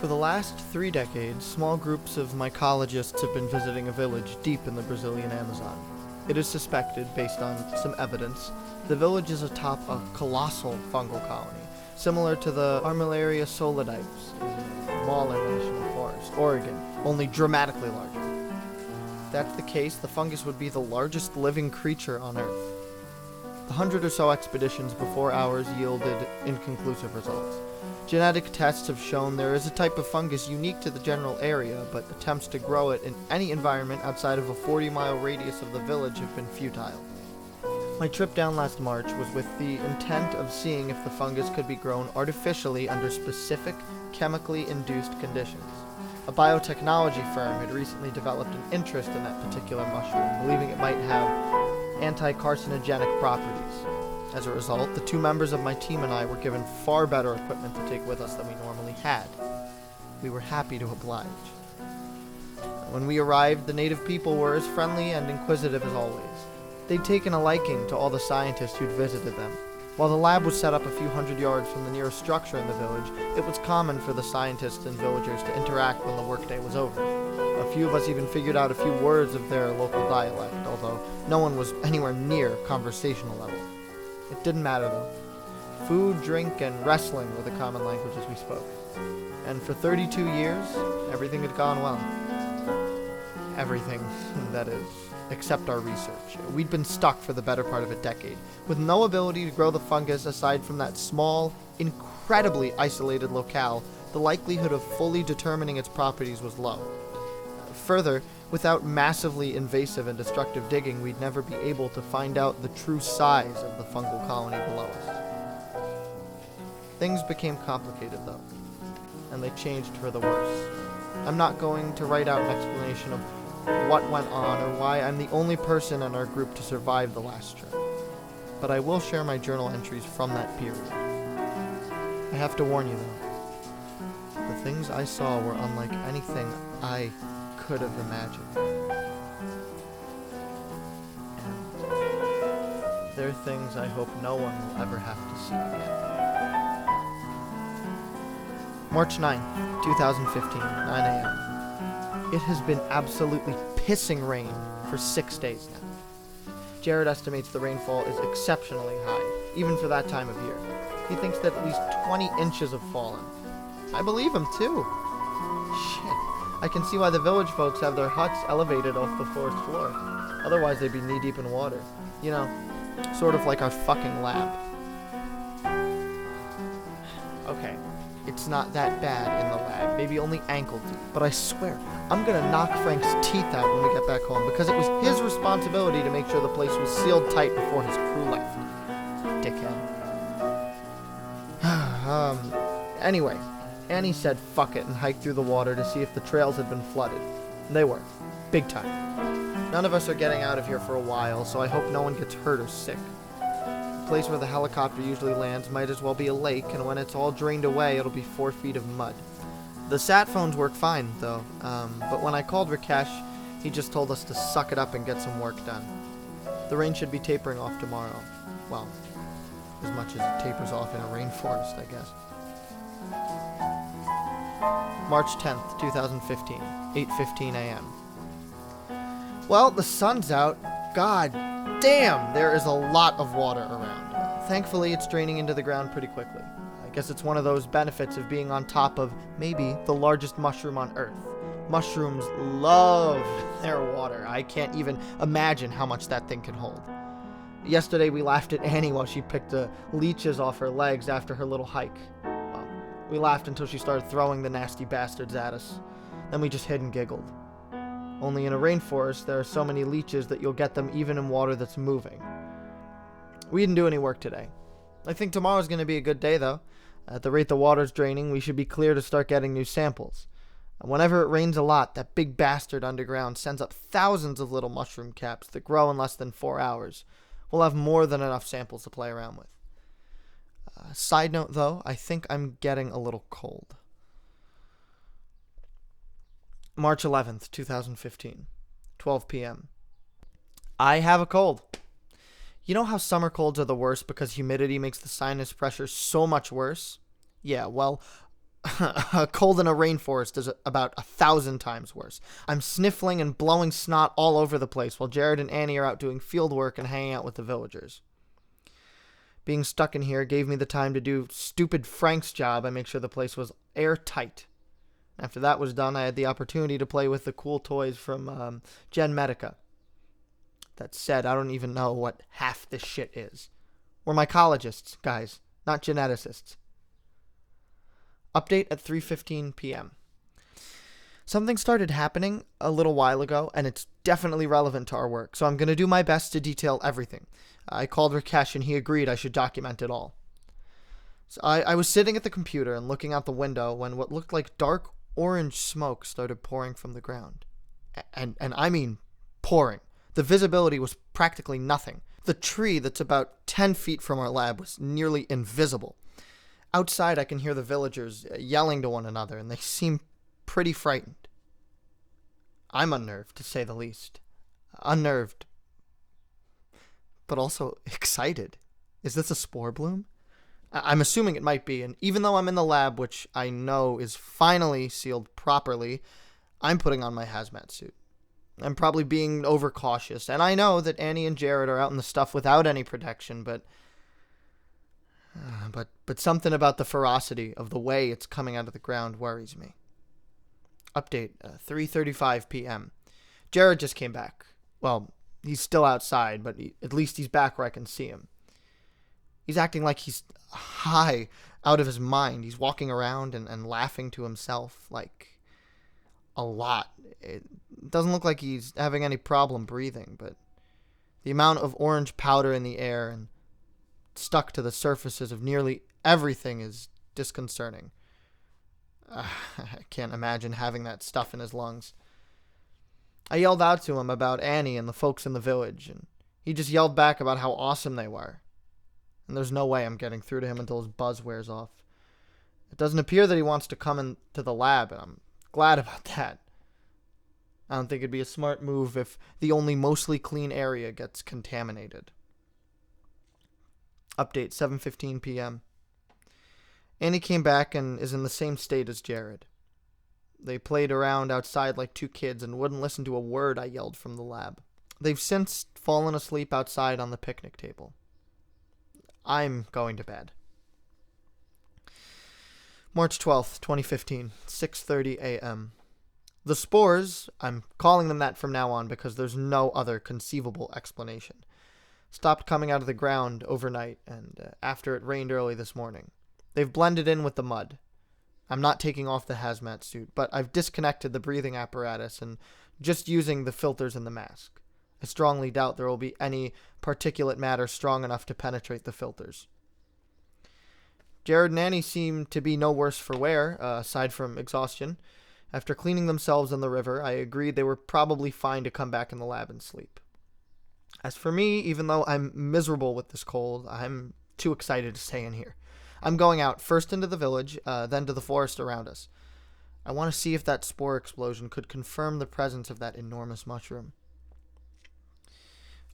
For the last 3 decades, small groups of mycologists have been visiting a village deep in the Brazilian Amazon. It is suspected, based on some evidence, the village is atop a colossal fungal colony, similar to the Armillaria solidites in Mahler National Forest, Oregon, only dramatically larger. If that's the case, the fungus would be the largest living creature on Earth. The 100 or so expeditions before ours yielded inconclusive results. Genetic tests have shown there is a type of fungus unique to the general area, but attempts to grow it in any environment outside of a 40-mile radius of the village have been futile. My trip down last March was with the intent of seeing if the fungus could be grown artificially under specific, chemically induced conditions. A biotechnology firm had recently developed an interest in that particular mushroom, believing it might have anti-carcinogenic properties. As a result, the 2 members of my team and I were given far better equipment to take with us than we normally had. We were happy to oblige. When we arrived, the native people were as friendly and inquisitive as always. They'd taken a liking to all the scientists who'd visited them. While the lab was set up a few hundred yards from the nearest structure in the village, it was common for the scientists and villagers to interact when the workday was over. A few of us even figured out a few words of their local dialect, although no one was anywhere near conversational level. It didn't matter though. Food, drink, and wrestling were the common languages we spoke. And for 32 years, everything had gone well. Everything, that is, except our research. We'd been stuck for the better part of a decade, with no ability to grow the fungus aside from that small, incredibly isolated locale. The likelihood of fully determining its properties was low. Further, without massively invasive and destructive digging, we'd never be able to find out the true size of the fungal colony below us. Things became complicated, though, and they changed for the worse. I'm not going to write out an explanation of what went on or why I'm the only person in our group to survive the last trip, but I will share my journal entries from that period. I have to warn you, though, the things I saw were unlike anything I could have imagined. And they're things I hope no one will ever have to see again. March 9th, 2015, 9 a.m. It has been absolutely pissing rain for 6 days now. Jared estimates the rainfall is exceptionally high, even for that time of year. He thinks that at least 20 inches have fallen. I believe him too. Shit. I can see why the village folks have their huts elevated off the forest floor. Otherwise they'd be knee-deep in water. You know, sort of like our fucking lab. Okay, it's not that bad in the lab, maybe only ankle deep, but I swear, I'm gonna knock Frank's teeth out when we get back home, because it was his responsibility to make sure the place was sealed tight before his crew left. Dickhead. Anyway, Annie said fuck it and hiked through the water to see if the trails had been flooded. They were. Big time. None of us are getting out of here for a while, so I hope no one gets hurt or sick. The place where the helicopter usually lands might as well be a lake, and when it's all drained away, it'll be 4 feet of mud. The sat phones work fine, though, but when I called Rakesh, he just told us to suck it up and get some work done. The rain should be tapering off tomorrow. Well, as much as it tapers off in a rainforest, I guess. March 10th, 2015, 8:15 a.m. Well, the sun's out. God damn, there is a lot of water around. Thankfully, it's draining into the ground pretty quickly. I guess it's one of those benefits of being on top of, maybe, the largest mushroom on Earth. Mushrooms love their water. I can't even imagine how much that thing can hold. Yesterday, we laughed at Annie while she picked the leeches off her legs after her little hike. Well, we laughed until she started throwing the nasty bastards at us. Then we just hid and giggled. Only in a rainforest, there are so many leeches that you'll get them even in water that's moving. We didn't do any work today. I think tomorrow's going to be a good day, though. At the rate the water's draining, we should be clear to start getting new samples. And whenever it rains a lot, that big bastard underground sends up thousands of little mushroom caps that grow in less than 4 hours. We'll have more than enough samples to play around with. Side note, though, I think I'm getting a little cold. March 11th, 2015, 12 p.m. I have a cold. You know how summer colds are the worst because humidity makes the sinus pressure so much worse? Yeah, well, A cold in a rainforest is about 1,000 times worse. I'm sniffling and blowing snot all over the place while Jared and Annie are out doing field work and hanging out with the villagers. Being stuck in here gave me the time to do stupid Frank's job and make sure the place was airtight. After that was done, I had the opportunity to play with the cool toys from Gen Medica. That said, I don't even know what half this shit is. We're mycologists, guys, not geneticists. Update at 3:15 p.m. Something started happening a little while ago, and it's definitely relevant to our work, so I'm going to do my best to detail everything. I called Rakesh, and he agreed I should document it all. So I was sitting at the computer and looking out the window when what looked like dark orange smoke started pouring from the ground. And I mean pouring. The visibility was practically nothing. The tree that's about 10 feet from our lab was nearly invisible. Outside, I can hear the villagers yelling to one another, and they seem pretty frightened. I'm unnerved, to say the least. Unnerved, but also excited. Is this a spore bloom? I'm assuming it might be, and even though I'm in the lab, which I know is finally sealed properly, I'm putting on my hazmat suit. I'm probably being overcautious, and I know that Annie and Jared are out in the stuff without any protection, but something about the ferocity of the way it's coming out of the ground worries me. Update, 3:35 p.m. Jared just came back. Well, he's still outside, but at least he's back where I can see him. He's acting like he's high out of his mind. He's walking around and laughing to himself, like, a lot. It doesn't look like he's having any problem breathing, but the amount of orange powder in the air and stuck to the surfaces of nearly everything is disconcerting. I can't imagine having that stuff in his lungs. I yelled out to him about Annie and the folks in the village, and he just yelled back about how awesome they were. And there's no way I'm getting through to him until his buzz wears off. It doesn't appear that he wants to come into the lab, and I'm glad about that. I don't think it'd be a smart move if the only mostly clean area gets contaminated. Update, 7:15 p.m. Annie came back and is in the same state as Jared. They played around outside like two kids and wouldn't listen to a word I yelled from the lab. They've since fallen asleep outside on the picnic table. I'm going to bed. March 12th, 2015, 6:30 a.m. The spores, I'm calling them that from now on because there's no other conceivable explanation, stopped coming out of the ground overnight and after it rained early this morning. They've blended in with the mud. I'm not taking off the hazmat suit, but I've disconnected the breathing apparatus and just using the filters in the mask. I strongly doubt there will be any particulate matter strong enough to penetrate the filters. Jared and Annie seem to be no worse for wear, aside from exhaustion. After cleaning themselves in the river, I agreed they were probably fine to come back in the lab and sleep. As for me, even though I'm miserable with this cold, I'm too excited to stay in here. I'm going out, first into the village, then to the forest around us. I want to see if that spore explosion could confirm the presence of that enormous mushroom.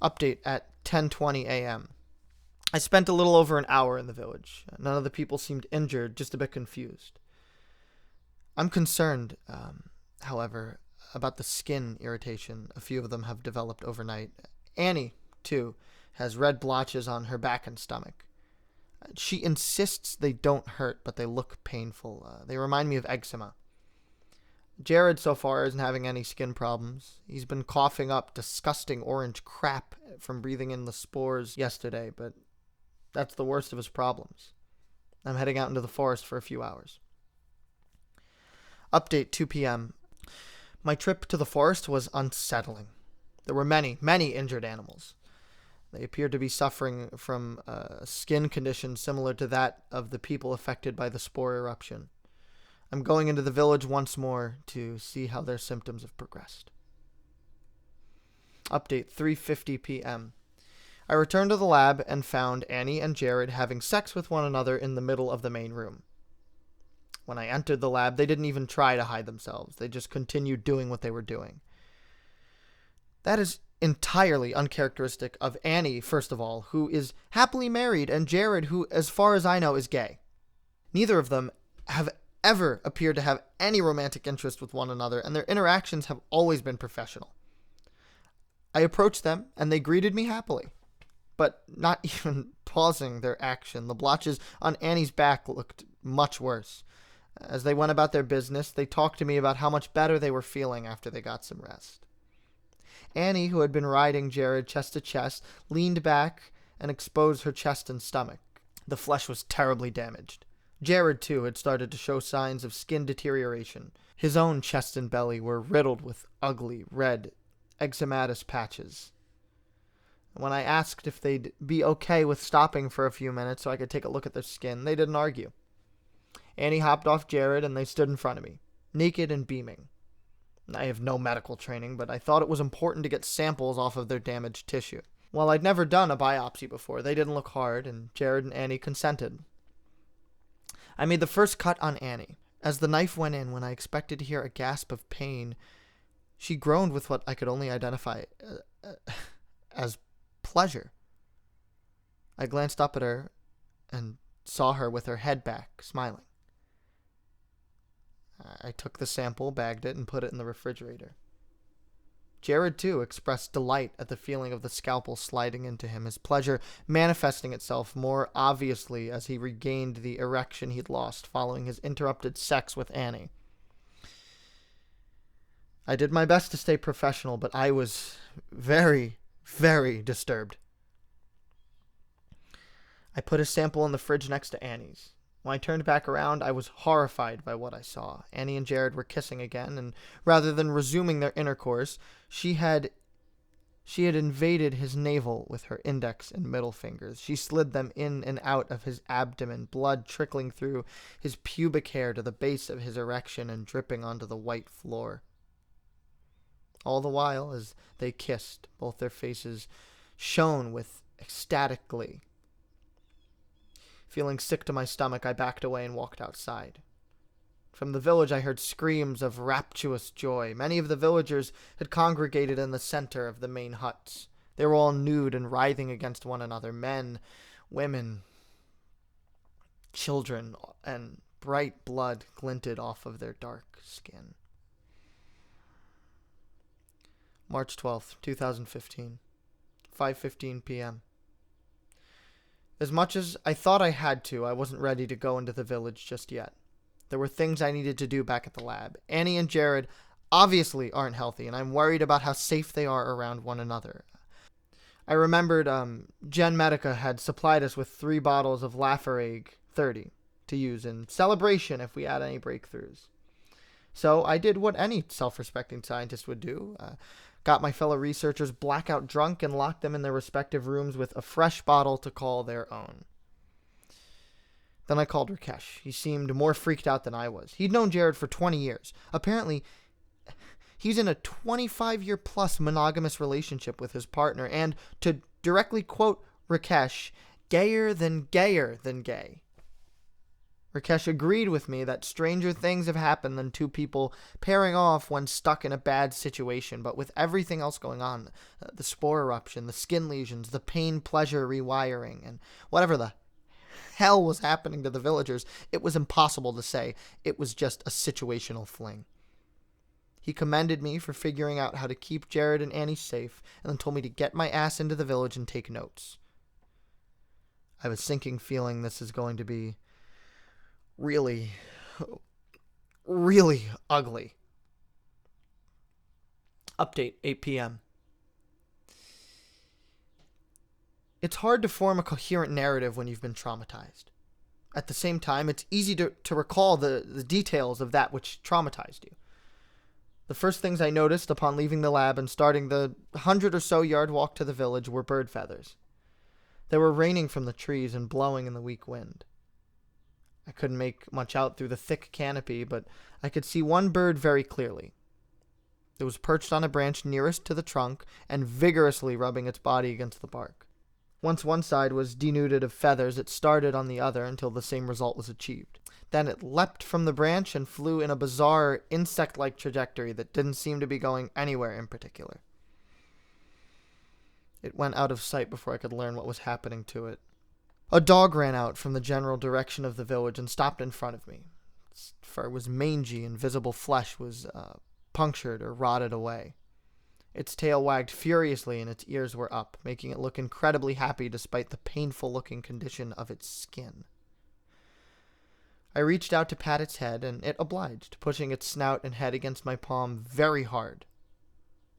Update at 10:20 a.m. I spent a little over an hour in the village. None of the people seemed injured, just a bit confused. I'm concerned, however, about the skin irritation a few of them have developed overnight. Annie, too, has red blotches on her back and stomach. She insists they don't hurt, but they look painful. They remind me of eczema. Jared, so far, isn't having any skin problems. He's been coughing up disgusting orange crap from breathing in the spores yesterday, but that's the worst of his problems. I'm heading out into the forest for a few hours. Update, 2 p.m. My trip to the forest was unsettling. There were many, many injured animals. They appeared to be suffering from a skin condition similar to that of the people affected by the spore eruption. I'm going into the village once more to see how their symptoms have progressed. Update, 3:50 p.m. I returned to the lab and found Annie and Jared having sex with one another in the middle of the main room. When I entered the lab, they didn't even try to hide themselves. They just continued doing what they were doing. That is entirely uncharacteristic of Annie, first of all, who is happily married, and Jared, who, as far as I know, is gay. Neither of them have ever appeared to have any romantic interest with one another, and their interactions have always been professional. I approached them, and they greeted me happily, but not even pausing their action. The blotches on Annie's back looked much worse. As they went about their business, they talked to me about how much better they were feeling after they got some rest. Annie, who had been riding Jared chest to chest, leaned back and exposed her chest and stomach. The flesh was terribly damaged. Jared, too, had started to show signs of skin deterioration. His own chest and belly were riddled with ugly, red, eczematous patches. When I asked if they'd be okay with stopping for a few minutes so I could take a look at their skin, they didn't argue. Annie hopped off Jared and they stood in front of me, naked and beaming. I have no medical training, but I thought it was important to get samples off of their damaged tissue. While I'd never done a biopsy before, they didn't look hard, and Jared and Annie consented. I made the first cut on Annie. As the knife went in, when I expected to hear a gasp of pain, she groaned with what I could only identify as pleasure. I glanced up at her and saw her with her head back, smiling. I took the sample, bagged it, and put it in the refrigerator. Jared, too, expressed delight at the feeling of the scalpel sliding into him, his pleasure manifesting itself more obviously as he regained the erection he'd lost following his interrupted sex with Annie. I did my best to stay professional, but I was very, very disturbed. I put a sample in the fridge next to Annie's. When I turned back around, I was horrified by what I saw. Annie and Jared were kissing again, and rather than resuming their intercourse, she had invaded his navel with her index and middle fingers. She slid them in and out of his abdomen, blood trickling through his pubic hair to the base of his erection and dripping onto the white floor. All the while, as they kissed, both their faces shone with ecstatic glee. Feeling sick to my stomach, I backed away and walked outside. From the village, I heard screams of rapturous joy. Many of the villagers had congregated in the center of the main huts. They were all nude and writhing against one another, men, women, children, and bright blood glinted off of their dark skin. March 12th, 2015, 5:15 p.m. As much as I thought I had to, I wasn't ready to go into the village just yet. There were things I needed to do back at the lab. Annie and Jared obviously aren't healthy, and I'm worried about how safe they are around one another. I remembered Gen Medica had supplied us with 3 bottles of Lafargue 30 to use in celebration if we had any breakthroughs. So I did what any self-respecting scientist would do. Got my fellow researchers blackout drunk and locked them in their respective rooms with a fresh bottle to call their own. Then I called Rakesh. He seemed more freaked out than I was. He'd known Jared for 20 years. Apparently, he's in a 25-year-plus monogamous relationship with his partner, and, to directly quote Rakesh, gayer than gay. Rakesh agreed with me that stranger things have happened than 2 people pairing off when stuck in a bad situation, but with everything else going on, the spore eruption, the skin lesions, the pain-pleasure rewiring, and whatever the hell was happening to the villagers, it was impossible to say. It was just a situational fling. He commended me for figuring out how to keep Jared and Annie safe, and then told me to get my ass into the village and take notes. I have a sinking feeling this is going to be really, really ugly. Update, 8 p.m. It's hard to form a coherent narrative when you've been traumatized. At the same time, it's easy to recall the details of that which traumatized you. The first things I noticed upon leaving the lab and starting the 100 or so yard walk to the village were bird feathers. They were raining from the trees and blowing in the weak wind. I couldn't make much out through the thick canopy, but I could see one bird very clearly. It was perched on a branch nearest to the trunk and vigorously rubbing its body against the bark. Once one side was denuded of feathers, it started on the other until the same result was achieved. Then it leapt from the branch and flew in a bizarre, insect-like trajectory that didn't seem to be going anywhere in particular. It went out of sight before I could learn what was happening to it. A dog ran out from the general direction of the village and stopped in front of me. Its fur was mangy and visible flesh was punctured or rotted away. Its tail wagged furiously and its ears were up, making it look incredibly happy despite the painful-looking condition of its skin. I reached out to pat its head, and it obliged, pushing its snout and head against my palm very hard.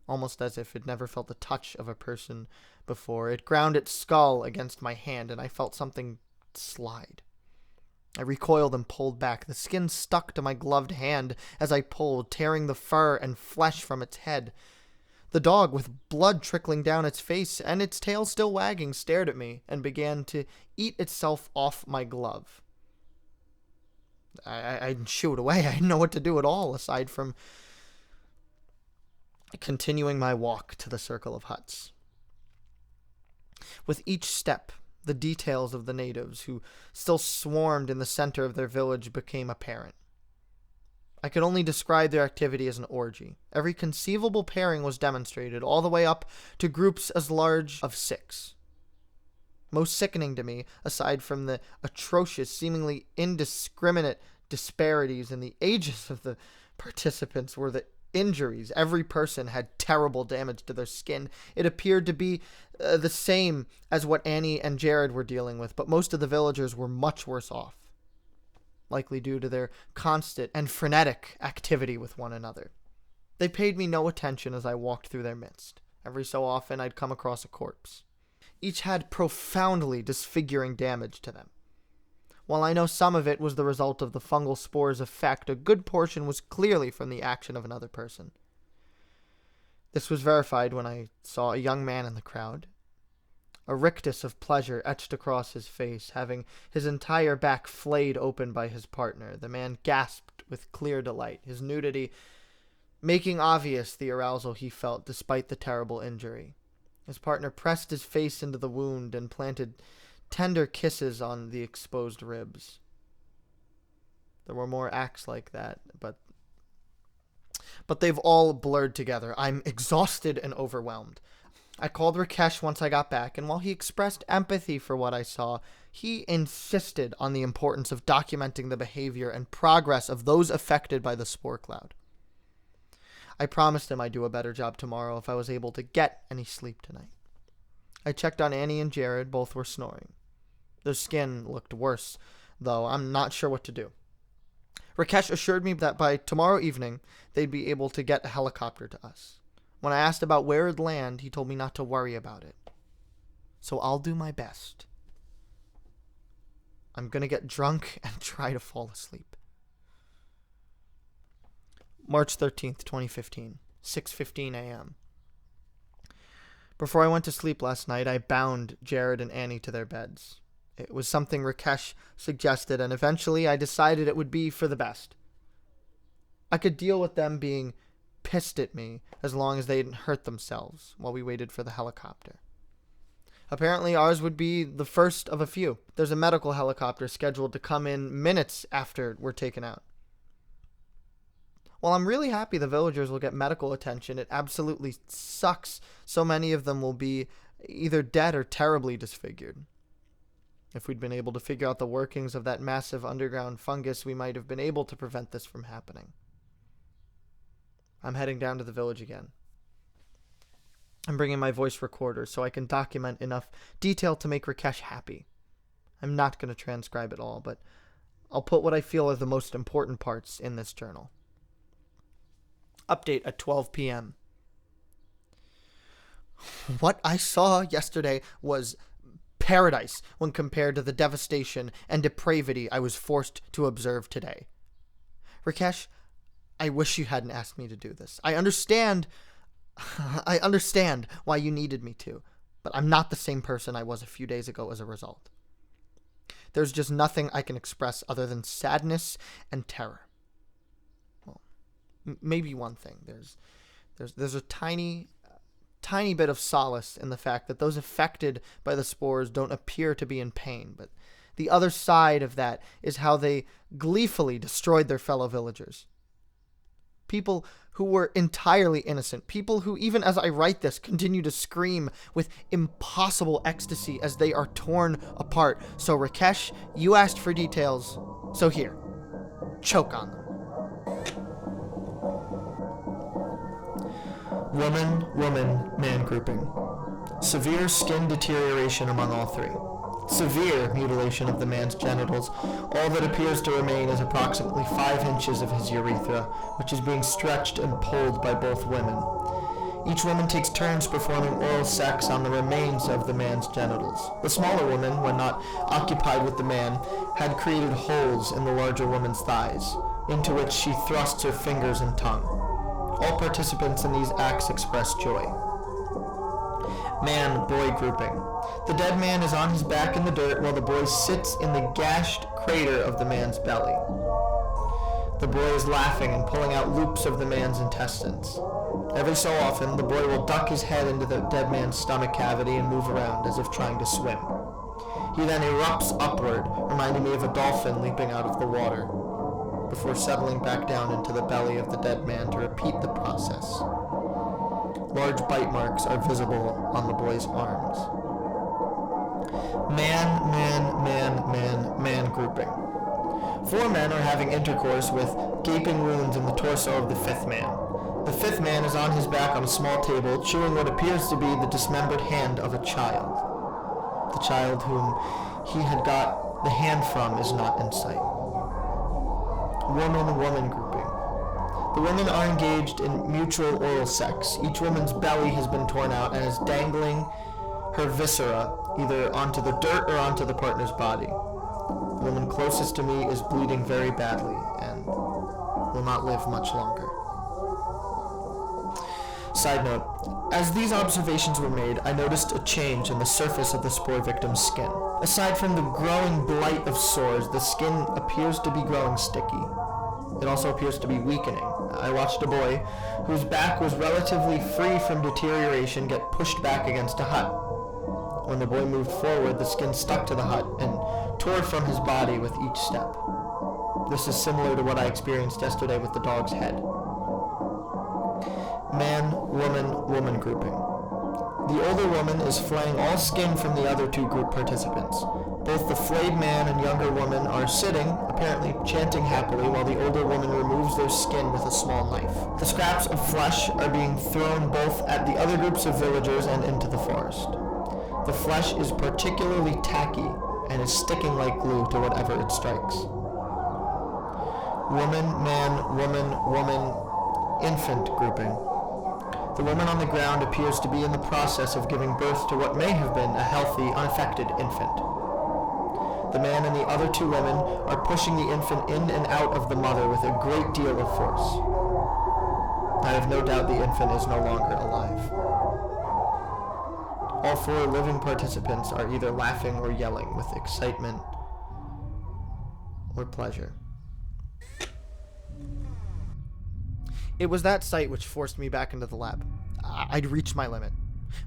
Almost as if it never felt the touch of a person before, it ground its skull against my hand, and I felt something slide. I recoiled and pulled back. The skin stuck to my gloved hand as I pulled, tearing the fur and flesh from its head. The dog, with blood trickling down its face and its tail still wagging, stared at me and began to eat itself off my glove. I shoo it away. I didn't know what to do at all, aside from continuing my walk to the circle of huts. With each step, the details of the natives, who still swarmed in the center of their village, became apparent. I could only describe their activity as an orgy. Every conceivable pairing was demonstrated, all the way up to groups as large as 6. Most sickening to me, aside from the atrocious, seemingly indiscriminate disparities in the ages of the participants, were the injuries. Every person had terrible damage to their skin. It appeared to be the same as what Annie and Jared were dealing with, but most of the villagers were much worse off, likely due to their constant and frenetic activity with one another. They paid me no attention as I walked through their midst. Every so often I'd come across a corpse. Each had profoundly disfiguring damage to them. While I know some of it was the result of the fungal spore's effect, a good portion was clearly from the action of another person. This was verified when I saw a young man in the crowd. A rictus of pleasure etched across his face, having his entire back flayed open by his partner. The man gasped with clear delight, his nudity making obvious the arousal he felt despite the terrible injury. His partner pressed his face into the wound and planted tender kisses on the exposed ribs. There were more acts like that, but they've all blurred together. I'm exhausted and overwhelmed. I called Rakesh once I got back, and while he expressed empathy for what I saw, he insisted on the importance of documenting the behavior and progress of those affected by the spore cloud. I promised him I'd do a better job tomorrow if I was able to get any sleep tonight. I checked on Annie and Jared. Both were snoring. Their skin looked worse, though I'm not sure what to do. Rakesh assured me that by tomorrow evening, they'd be able to get a helicopter to us. When I asked about where it'd land, he told me not to worry about it. So I'll do my best. I'm gonna get drunk and try to fall asleep. March 13th, 2015, 6:15 a.m. Before I went to sleep last night, I bound Jared and Annie to their beds. It was something Rakesh suggested, and eventually I decided it would be for the best. I could deal with them being pissed at me as long as they didn't hurt themselves while we waited for the helicopter. Apparently ours would be the first of a few. There's a medical helicopter scheduled to come in minutes after we're taken out. While I'm really happy the villagers will get medical attention, it absolutely sucks so many of them will be either dead or terribly disfigured. If we'd been able to figure out the workings of that massive underground fungus, we might have been able to prevent this from happening. I'm heading down to the village again. I'm bringing my voice recorder so I can document enough detail to make Rakesh happy. I'm not going to transcribe it all, but I'll put what I feel are the most important parts in this journal. Update at 12 p.m. What I saw yesterday was paradise when compared to the devastation and depravity I was forced to observe today. Rakesh, I wish you hadn't asked me to do this. I understand why you needed me to, but I'm not the same person I was a few days ago as a result. There's just nothing I can express other than sadness and terror. Well, maybe one thing. There's a tiny bit of solace in the fact that those affected by the spores don't appear to be in pain, but the other side of that is how they gleefully destroyed their fellow villagers. People who were entirely innocent. People who, even as I write this, continue to scream with impossible ecstasy as they are torn apart. So Rakesh, you asked for details, so here. choke on them. Woman, woman, man grouping. Severe skin deterioration among all three. Severe mutilation of the man's genitals. All that appears to remain is approximately 5 inches of his urethra, which is being stretched and pulled by both women. Each woman takes turns performing oral sex on the remains of the man's genitals. The smaller woman, when not occupied with the man, had created holes in the larger woman's thighs, into which she thrusts her fingers and tongue. All participants in these acts express joy. Man-boy grouping. The dead man is on his back in the dirt while the boy sits in the gashed crater of the man's belly. The boy is laughing and pulling out loops of the man's intestines. Every so often, the boy will duck his head into the dead man's stomach cavity and move around as if trying to swim. He then erupts upward, reminding me of a dolphin leaping out of the water, before settling back down into the belly of the dead man to repeat the process. Large bite marks are visible on the boy's arms. Man, man, man, man, man grouping. 4 men are having intercourse with gaping wounds in the torso of the 5th man. The 5th man is on his back on a small table, chewing what appears to be the dismembered hand of a child. The child whom he had got the hand from is not in sight. Woman-woman grouping. The women are engaged in mutual oral sex. Each woman's belly has been torn out and is dangling her viscera either onto the dirt or onto the partner's body. The woman closest to me is bleeding very badly and will not live much longer. Side note, as these observations were made, I noticed a change in the surface of the spore victim's skin. Aside from the growing blight of sores, the skin appears to be growing sticky. It also appears to be weakening. I watched a boy, whose back was relatively free from deterioration, get pushed back against a hut. When the boy moved forward, the skin stuck to the hut and tore from his body with each step. This is similar to what I experienced yesterday with the dog's head. Man, woman, woman grouping. The older woman is flaying all skin from the other 2 group participants. Both the flayed man and younger woman are sitting, apparently chanting happily, while the older woman removes their skin with a small knife. The scraps of flesh are being thrown both at the other groups of villagers and into the forest. The flesh is particularly tacky and is sticking like glue to whatever it strikes. Woman, man, woman, woman, infant grouping. The woman on the ground appears to be in the process of giving birth to what may have been a healthy, unaffected infant. The man and the other 2 women are pushing the infant in and out of the mother with a great deal of force. I have no doubt the infant is no longer alive. All 4 living participants are either laughing or yelling with excitement or pleasure. It was that sight which forced me back into the lab. I'd reached my limit.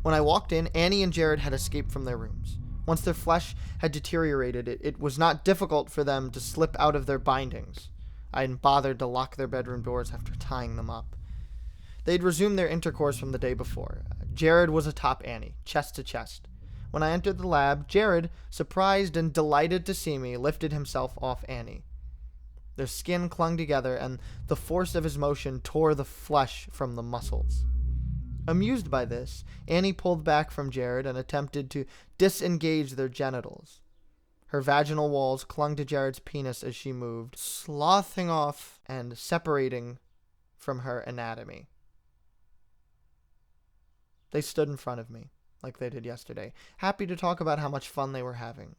When I walked in, Annie and Jared had escaped from their rooms. Once their flesh had deteriorated, it was not difficult for them to slip out of their bindings. I hadn't bothered to lock their bedroom doors after tying them up. They'd resumed their intercourse from the day before. Jared was atop Annie, chest to chest. When I entered the lab, Jared, surprised and delighted to see me, lifted himself off Annie. Their skin clung together, and the force of his motion tore the flesh from the muscles. Amused by this, Annie pulled back from Jared and attempted to disengage their genitals. Her vaginal walls clung to Jared's penis as she moved, sloughing off and separating from her anatomy. They stood in front of me, like they did yesterday, happy to talk about how much fun they were having.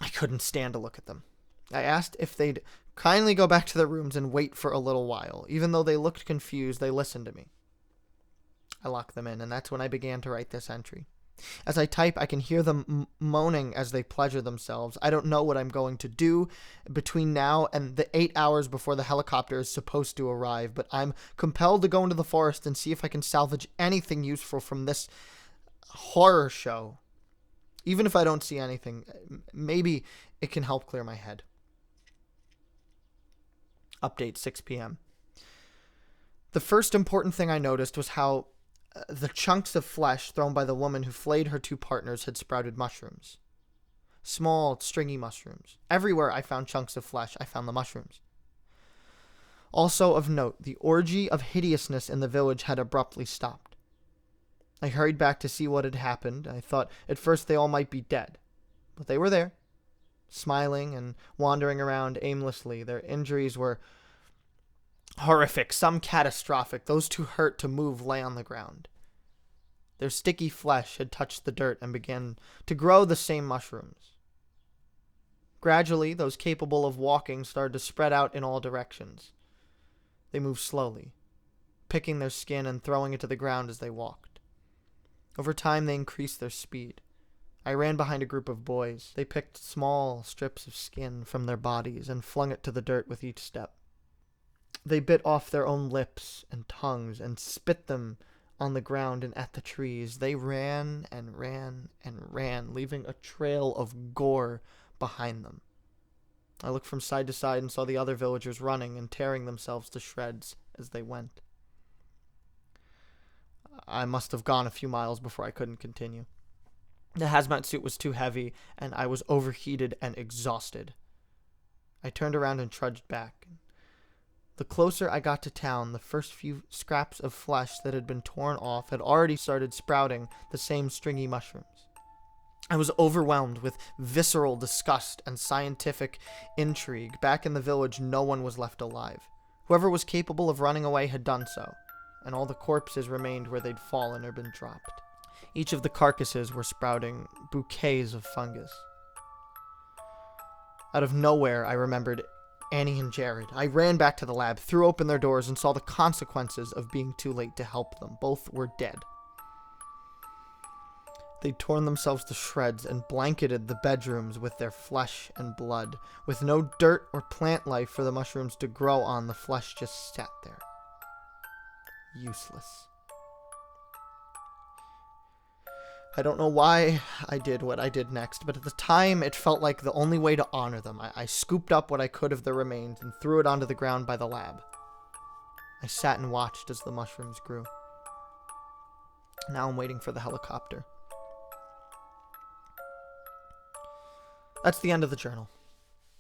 I couldn't stand to look at them. I asked if they'd kindly go back to their rooms and wait for a little while. Even though they looked confused, they listened to me. I locked them in, and that's when I began to write this entry. As I type, I can hear them moaning as they pleasure themselves. I don't know what I'm going to do between now and the 8 hours before the helicopter is supposed to arrive, but I'm compelled to go into the forest and see if I can salvage anything useful from this horror show. Even if I don't see anything, maybe it can help clear my head. Update 6 p.m. The first important thing I noticed was how the chunks of flesh thrown by the woman who flayed her 2 partners had sprouted mushrooms. small, stringy mushrooms. Everywhere I found chunks of flesh, I found the mushrooms. Also of note, the orgy of hideousness in the village had abruptly stopped. I hurried back to see what had happened. I thought at first they all might be dead, but they were there, smiling and wandering around aimlessly. Their injuries were horrific, some catastrophic. Those too hurt to move lay on the ground. Their sticky flesh had touched the dirt and began to grow the same mushrooms. Gradually, those capable of walking started to spread out in all directions. They moved slowly, picking their skin and throwing it to the ground as they walked. Over time, they increased their speed. I ran behind a group of boys. They picked small strips of skin from their bodies and flung it to the dirt with each step. They bit off their own lips and tongues and spit them on the ground and at the trees. They ran and ran and ran, leaving a trail of gore behind them. I looked from side to side and saw the other villagers running and tearing themselves to shreds as they went. I must have gone a few miles before I couldn't continue. The hazmat suit was too heavy, and I was overheated and exhausted. I turned around and trudged back. The closer I got to town, the first few scraps of flesh that had been torn off had already started sprouting the same stringy mushrooms. I was overwhelmed with visceral disgust and scientific intrigue. Back in the village, no one was left alive. Whoever was capable of running away had done so, and all the corpses remained where they'd fallen or been dropped. Each of the carcasses were sprouting bouquets of fungus. Out of nowhere, I remembered Annie and Jared. I ran back to the lab, threw open their doors, and saw the consequences of being too late to help them. Both were dead. They'd torn themselves to shreds and blanketed the bedrooms with their flesh and blood. With no dirt or plant life for the mushrooms to grow on, the flesh just sat there. Useless. I don't know why I did what I did next, but at the time it felt like the only way to honor them. I scooped up what I could of the remains and threw it onto the ground by the lab. I sat and watched as the mushrooms grew. Now I'm waiting for the helicopter. That's the end of the journal.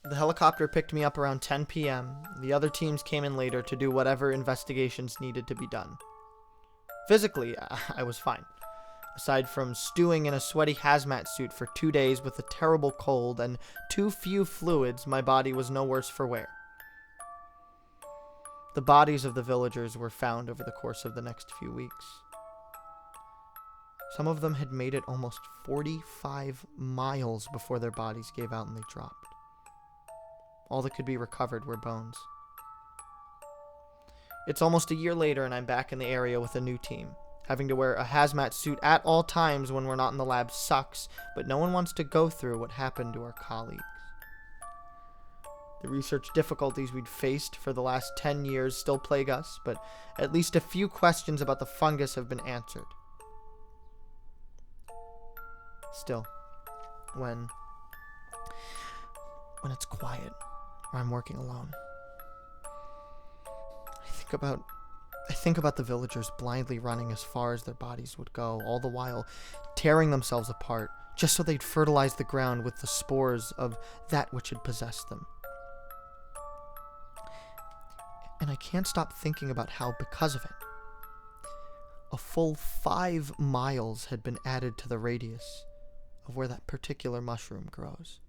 The helicopter picked me up around 10 p.m. The other teams came in later to do whatever investigations needed to be done. Physically, I was fine. Aside from stewing in a sweaty hazmat suit for 2 days with a terrible cold and too few fluids, my body was no worse for wear. The bodies of the villagers were found over the course of the next few weeks. Some of them had made it almost 45 miles before their bodies gave out and they dropped. All that could be recovered were bones. It's almost a year later and I'm back in the area with a new team. Having to wear a hazmat suit at all times when we're not in the lab sucks, but no one wants to go through what happened to our colleagues. The research difficulties we'd faced for the last 10 years still plague us, but at least a few questions about the fungus have been answered. Still, when it's quiet or I'm working alone, I think about the villagers blindly running as far as their bodies would go, all the while tearing themselves apart, just so they'd fertilize the ground with the spores of that which had possessed them. And I can't stop thinking about how, because of it, a full 5 miles had been added to the radius of where that particular mushroom grows.